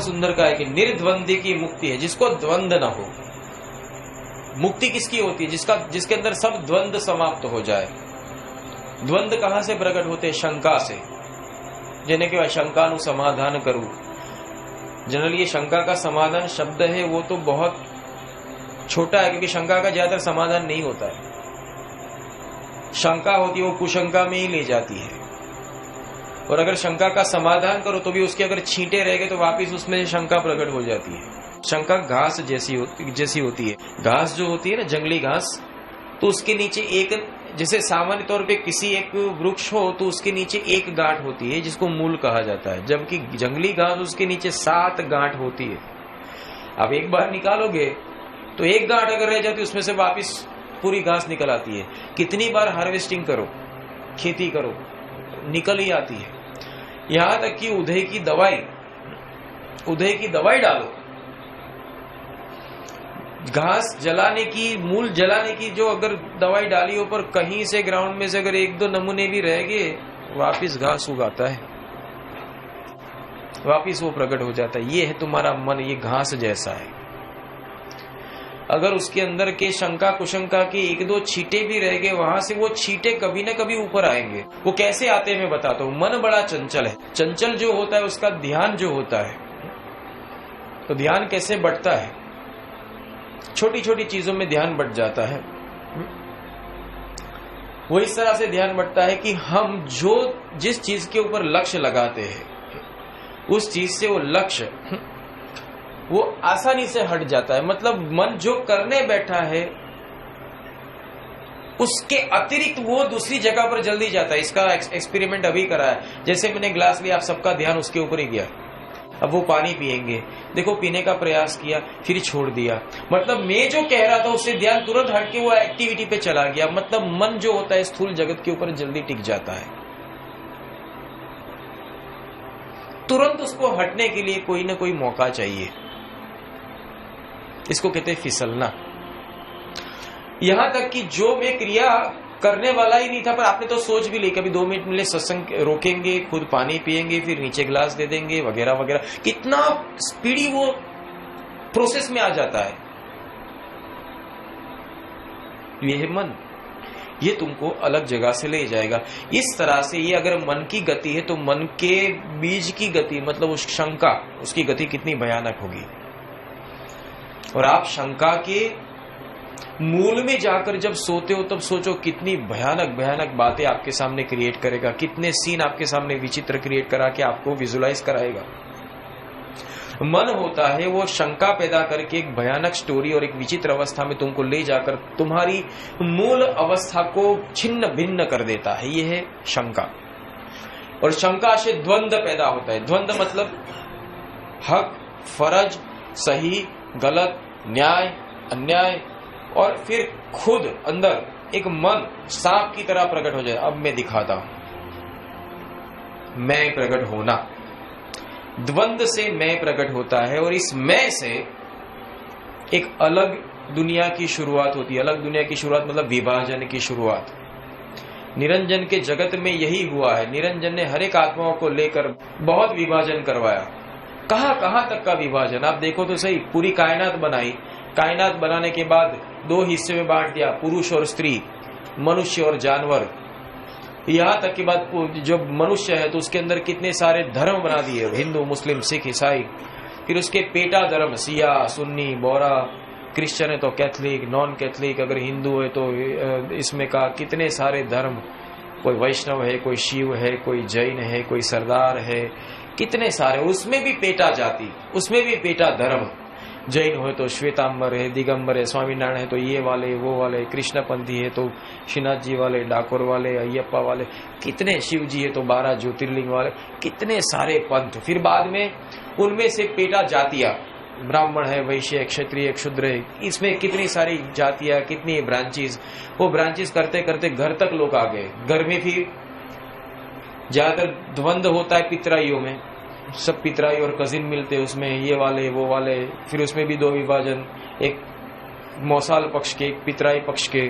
सुंदर कहा है कि निर्द्वंद्व की मुक्ति है, जिसको द्वंद न हो। मुक्ति किसकी होती है? जिसके अंदर सब द्वंद समाप्त हो जाए। द्वंद कहां से प्रकट होते? शंका से। जिन्हें कि शंका नु समाधान करूं। जनरली ये शंका का समाधान शब्द है वो तो बहुत छोटा है, क्योंकि शंका का ज्यादातर समाधान नहीं होता है। शंका होती है वो कुशंका में ही ले जाती है, और अगर शंका का समाधान करो तो भी उसके अगर छींटे रह गए तो वापिस उसमें शंका प्रकट हो जाती है। शंका घास जैसी होती है। घास जो होती है ना, जंगली घास, तो उसके नीचे एक, जैसे सामान्य तौर पे किसी एक वृक्ष हो तो उसके नीचे एक गांठ होती है जिसको मूल कहा जाता है, जबकि जंगली घास उसके नीचे 7 गांठ होती है। अब एक बार निकालोगे तो एक गांठ अगर रह जाती है उसमें से वापिस पूरी घास निकल आती है। कितनी बार हार्वेस्टिंग करो, खेती करो, निकल ही आती है। यहां तक कि उधे की दवाई डालो, घास जलाने की, मूल जलाने की जो अगर दवाई डाली हो, पर कहीं से ग्राउंड में से अगर 1-2 नमूने भी रह गए, वापिस घास उगाता है, वापिस वो प्रकट हो जाता है। ये है तुम्हारा मन, ये घास जैसा है। अगर उसके अंदर के शंका कुशंका के 1-2 छींटे भी रह गए, वहां से वो छींटे कभी ना कभी ऊपर आएंगे। वो कैसे आते हैं मैं बताता हूं। मन बड़ा चंचल है। चंचल जो होता है उसका ध्यान जो होता है, तो ध्यान कैसे बढ़ता है? छोटी छोटी चीजों में ध्यान बढ़ जाता है। वो इस तरह से ध्यान बढ़ता है कि हम जिस चीज के ऊपर लक्ष्य लगाते हैं, उस चीज से वो लक्ष्य वो आसानी से हट जाता है। मतलब मन जो करने बैठा है उसके अतिरिक्त वो दूसरी जगह पर जल्दी जाता है। इसका एक्सपेरिमेंट अभी करा है। जैसे मैंने ग्लास लिया, आप सबका ध्यान उसके ऊपर ही गया। अब वो पानी पिएंगे, देखो पीने का प्रयास किया, फिर छोड़ दिया। मतलब मैं जो कह रहा था उससे ध्यान तुरंत हट के वो एक्टिविटी पे चला गया। मतलब मन जो होता है स्थूल जगत के ऊपर जल्दी टिक जाता है। तुरंत उसको हटने के लिए कोई ना कोई मौका चाहिए। इसको कहते हैं फिसलना। यहां तक कि जो मैं क्रिया करने वाला ही नहीं था, पर आपने तो सोच भी ली कभी 2 मिनट मिले, सत्संग रोकेंगे, खुद पानी पिएंगे, फिर नीचे गिलास दे देंगे वगैरह वगैरह। कितना स्पीडी वो प्रोसेस में आ जाता है। ये है मन, ये तुमको अलग जगह से ले जाएगा। इस तरह से ये अगर मन की गति है तो मन के बीज की गति, मतलब उस शंका, उसकी गति कितनी भयानक होगी। और आप शंका के मूल में जाकर जब सोते हो तब सोचो कितनी भयानक भयानक बातें आपके सामने क्रिएट करेगा, कितने सीन आपके सामने विचित्र क्रिएट करा के आपको विजुलाइज कराएगा। मन होता है वो शंका पैदा करके एक भयानक स्टोरी और एक विचित्र अवस्था में तुमको ले जाकर तुम्हारी मूल अवस्था को छिन्न भिन्न कर देता है। ये है शंका। और शंका से द्वंद्व पैदा होता है। द्वंद्व मतलब हक, फर्ज, सही, गलत, न्याय, अन्याय, और फिर खुद अंदर एक मन सांप की तरह प्रकट हो जाए। अब मैं दिखाता हूं, मैं प्रकट होना। द्वंद्व से मैं प्रकट होता है, और इस मैं से एक अलग दुनिया की शुरुआत होती है। अलग दुनिया की शुरुआत मतलब विभाजन की शुरुआत। निरंजन के जगत में यही हुआ है। निरंजन ने हर एक आत्माओं को लेकर बहुत विभाजन करवाया। कहां तक का विभाजन आप देखो तो सही। पूरी कायनात बनाई, कायनात बनाने के बाद 2 हिस्से में बांट दिया, पुरुष और स्त्री, मनुष्य और जानवर। यहां तक के बाद जो मनुष्य है तो उसके अंदर कितने सारे धर्म बना दिए, हिंदू, मुस्लिम, सिख, ईसाई। फिर उसके पेटा धर्म, सिया, सुन्नी, बोरा, क्रिश्चियन है तो कैथलिक, नॉन कैथलिक, अगर हिंदू है तो इसमें का कितने सारे धर्म। कोई वैष्णव है, कोई शिव है, कोई जैन है, कोई सरदार है, कितने सारे। उसमें भी पेटा जाति, उसमें भी पेटा धर्म। जैन हो तो श्वेतांबर है, दिगंबर है, स्वामीनारायण है तो ये वाले वो वाले, कृष्णपंथी है तो श्रीनाथ जी वाले, डाकोर वाले, अय्यप्पा वाले, कितने, शिव जी है तो 12 ज्योतिर्लिंग वाले, कितने सारे पंथ। फिर बाद में उनमें से पेटा जातियां, ब्राह्मण है, वैश्य, क्षत्रिय, क्षुद्र है, इसमें कितनी सारी जातियां, कितनी ब्रांचेस। वो ब्रांचेस करते करते घर तक लोग आ गए। घर में फिर ज्यादातर द्वंद्व होता है पितराइयों में, सब पितराई और कजिन मिलते हैं उसमें, ये वाले वो वाले। फिर उसमें भी 2 विभाजन, एक मौसाल पक्ष के, एक पितराई पक्ष के।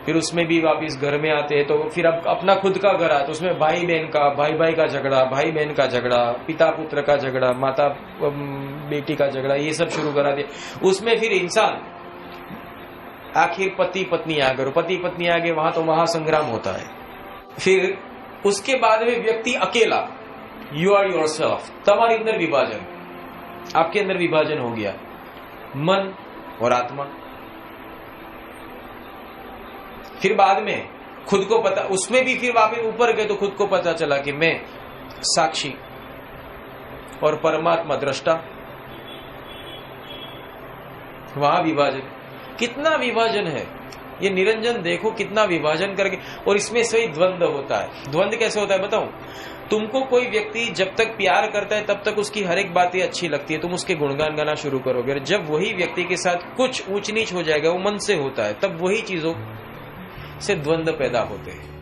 फिर उसमें भी वापिस घर में आते हैं तो फिर अब अपना खुद का घर आता, उसमें भाई बहन का, भाई भाई का झगड़ा, भाई बहन का झगड़ा, पिता पुत्र का झगड़ा, माता बेटी का झगड़ा, ये सब शुरू करा दिया। उसमें फिर इंसान आखिर पति पत्नी आ गए, पति पत्नी आ गए, वहां तो महासंग्राम होता है। फिर उसके बाद में व्यक्ति अकेला, यू आर योर सेल्फ, तुम्हारे अंदर विभाजन, आपके अंदर विभाजन हो गया, मन और आत्मा। फिर बाद में खुद को पता, उसमें भी फिर वापस ऊपर गए तो खुद को पता चला कि मैं साक्षी और परमात्मा दृष्टा। वहां विभाजन, कितना विभाजन है ये निरंजन, देखो कितना विभाजन करके। और इसमें सही द्वंद्व होता है। द्वंद्व कैसे होता है बताऊं? तुमको कोई व्यक्ति जब तक प्यार करता है तब तक उसकी हर एक बातें अच्छी लगती है, तुम उसके गुणगान गाना शुरू करोगे। जब वही व्यक्ति के साथ कुछ ऊंच नीच हो जाएगा, वो मन से होता है, तब वही चीजों से द्वंद्व पैदा होते हैं।